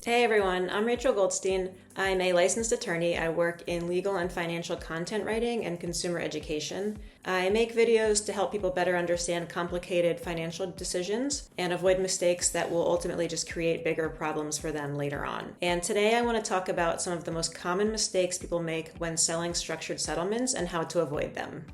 Hey everyone, I'm Rachel Goldstein. I'm a licensed attorney. I work in legal and financial content writing and consumer education. I make videos to help people better understand complicated financial decisions and avoid mistakes that will ultimately just create bigger problems for them later on. And today I want to talk about some of the most common mistakes people make when selling structured settlements and how to avoid them.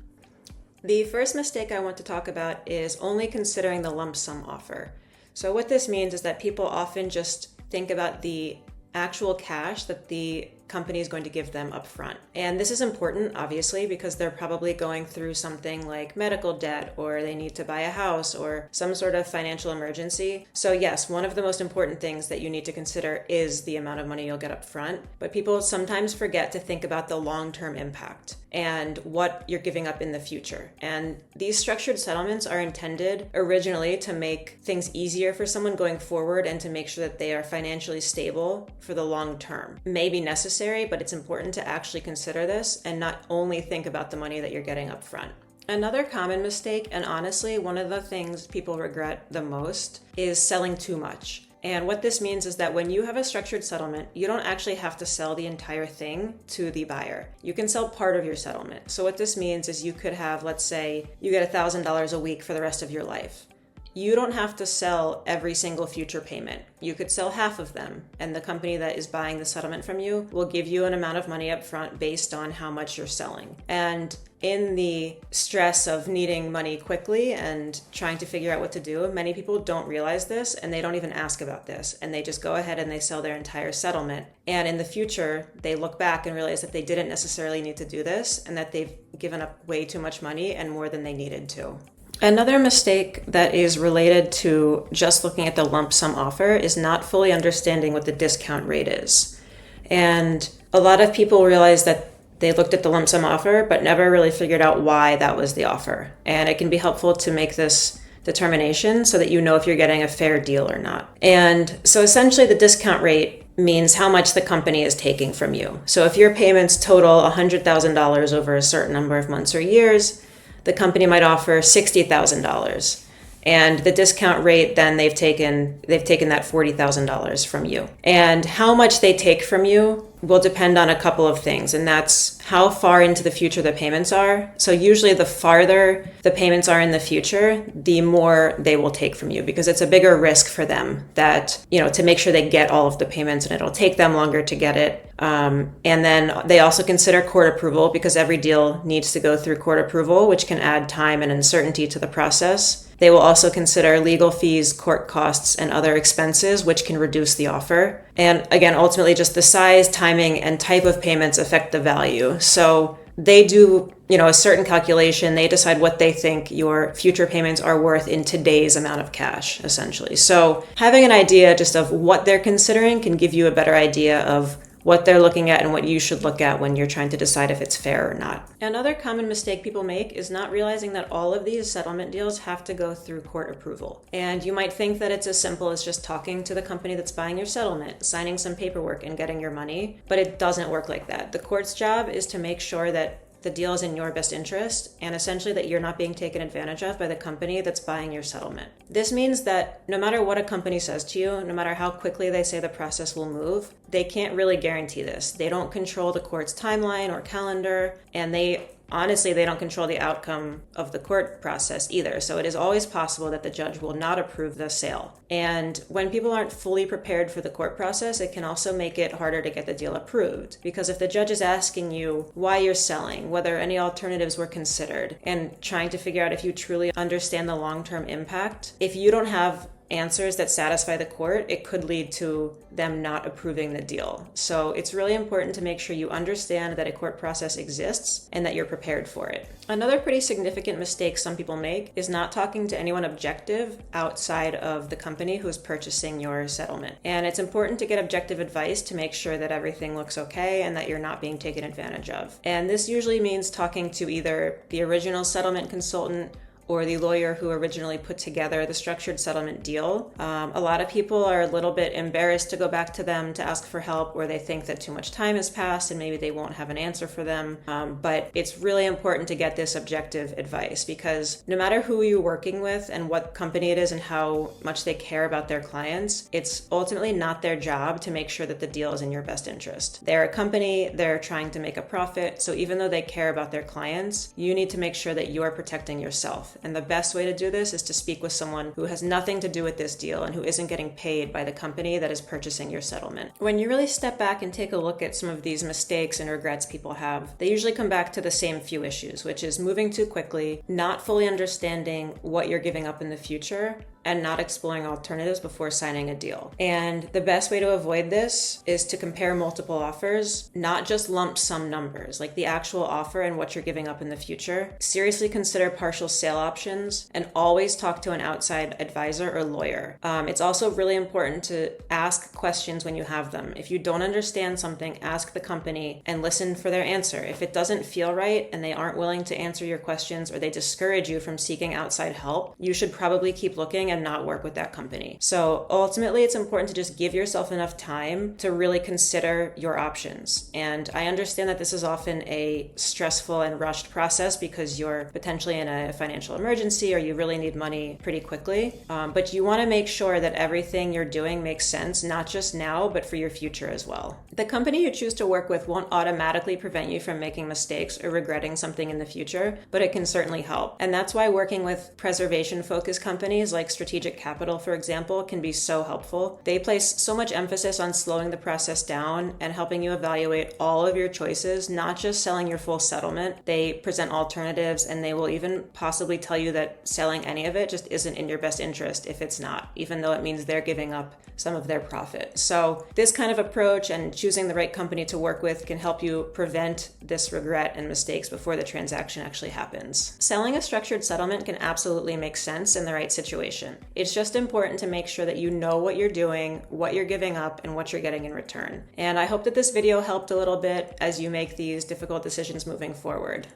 The first mistake I want to talk about is only considering the lump sum offer. So what this means is that people often just think about the actual cash that the company is going to give them up front. And this is important, obviously, because they're probably going through something like medical debt, or they need to buy a house, or some sort of financial emergency. So yes, one of the most important things that you need to consider is the amount of money you'll get up front. But people sometimes forget to think about the long-term impact and what you're giving up in the future. And these structured settlements are intended originally to make things easier for someone going forward and to make sure that they are financially stable for the long term. May be necessary, but it's important to actually consider this and not only think about the money that you're getting up front. Another common mistake, and honestly, one of the things people regret the most, is selling too much. And what this means is that when you have a structured settlement, you don't actually have to sell the entire thing to the buyer. You can sell part of your settlement. So what this means is you could have, let's say, you get $1,000 a week for the rest of your life. You don't have to sell every single future payment. You could sell half of them, and the company that is buying the settlement from you will give you an amount of money up front based on how much you're selling. And in the stress of needing money quickly and trying to figure out what to do, many people don't realize this, and they don't even ask about this, and they just go ahead and they sell their entire settlement. And in the future, they look back and realize that they didn't necessarily need to do this, and that they've given up way too much money and more than they needed to. Another mistake that is related to just looking at the lump sum offer is not fully understanding what the discount rate is. And a lot of people realize that they looked at the lump sum offer, but never really figured out why that was the offer. And it can be helpful to make this determination so that you know if you're getting a fair deal or not. And so essentially the discount rate means how much the company is taking from you. So if your payments total $100,000 over a certain number of months or years, the company might offer $60,000. And the discount rate, then they've taken that $40,000 from you. And how much they take from you will depend on a couple of things, and that's how far into the future the payments are. So usually the farther the payments are in the future, the more they will take from you, because it's a bigger risk for them that, to make sure they get all of the payments, and it'll take them longer to get it. And then they also consider court approval, because every deal needs to go through court approval, which can add time and uncertainty to the process. They will also consider legal fees, court costs, and other expenses, which can reduce the offer. And again, ultimately, just the size, timing, and type of payments affect the value. So they do, a certain calculation. They decide what they think your future payments are worth in today's amount of cash, essentially. So having an idea just of what they're considering can give you a better idea of what they're looking at and what you should look at when you're trying to decide if it's fair or not. Another common mistake people make is not realizing that all of these settlement deals have to go through court approval. And you might think that it's as simple as just talking to the company that's buying your settlement, signing some paperwork, and getting your money, but it doesn't work like that. The court's job is to make sure that the deal is in your best interest, and essentially that you're not being taken advantage of by the company that's buying your settlement. This means that no matter what a company says to you, no matter how quickly they say the process will move, they can't really guarantee this. They don't control the court's timeline or calendar, and they don't control the outcome of the court process either. So it is always possible that the judge will not approve the sale. And when people aren't fully prepared for the court process, it can also make it harder to get the deal approved. Because if the judge is asking you why you're selling, whether any alternatives were considered, and trying to figure out if you truly understand the long-term impact, if you don't have answers that satisfy the court, it could lead to them not approving the deal. So it's really important to make sure you understand that a court process exists and that you're prepared for it. Another pretty significant mistake some people make is not talking to anyone objective outside of the company who is purchasing your settlement. And it's important to get objective advice to make sure that everything looks okay and that you're not being taken advantage of. And this usually means talking to either the original settlement consultant or the lawyer who originally put together the structured settlement deal. A lot of people are a little bit embarrassed to go back to them to ask for help, or they think that too much time has passed and maybe they won't have an answer for them. But it's really important to get this objective advice, because no matter who you're working with and what company it is and how much they care about their clients, it's ultimately not their job to make sure that the deal is in your best interest. They're a company, they're trying to make a profit, so even though they care about their clients, you need to make sure that you are protecting yourself. And the best way to do this is to speak with someone who has nothing to do with this deal and who isn't getting paid by the company that is purchasing your settlement. When you really step back and take a look at some of these mistakes and regrets people have, they usually come back to the same few issues, which is moving too quickly, not fully understanding what you're giving up in the future, and not exploring alternatives before signing a deal. And the best way to avoid this is to compare multiple offers, not just lump sum numbers, like the actual offer and what you're giving up in the future. Seriously consider partial sale options, and always talk to an outside advisor or lawyer. It's also really important to ask questions when you have them. If you don't understand something, ask the company and listen for their answer. If it doesn't feel right and they aren't willing to answer your questions, or they discourage you from seeking outside help, you should probably keep looking and not work with that company. So ultimately, it's important to just give yourself enough time to really consider your options. And I understand that this is often a stressful and rushed process because you're potentially in a financial emergency or you really need money pretty quickly. But you want to make sure that everything you're doing makes sense, not just now, but for your future as well. The company you choose to work with won't automatically prevent you from making mistakes or regretting something in the future, but it can certainly help. And that's why working with preservation-focused companies like Strategic Capital, for example, can be so helpful. They place so much emphasis on slowing the process down and helping you evaluate all of your choices, not just selling your full settlement. They present alternatives, and they will even possibly tell you that selling any of it just isn't in your best interest if it's not, even though it means they're giving up some of their profit. So this kind of approach and choosing the right company to work with can help you prevent this regret and mistakes before the transaction actually happens. Selling a structured settlement can absolutely make sense in the right situation. It's just important to make sure that you know what you're doing, what you're giving up, and what you're getting in return. And I hope that this video helped a little bit as you make these difficult decisions moving forward.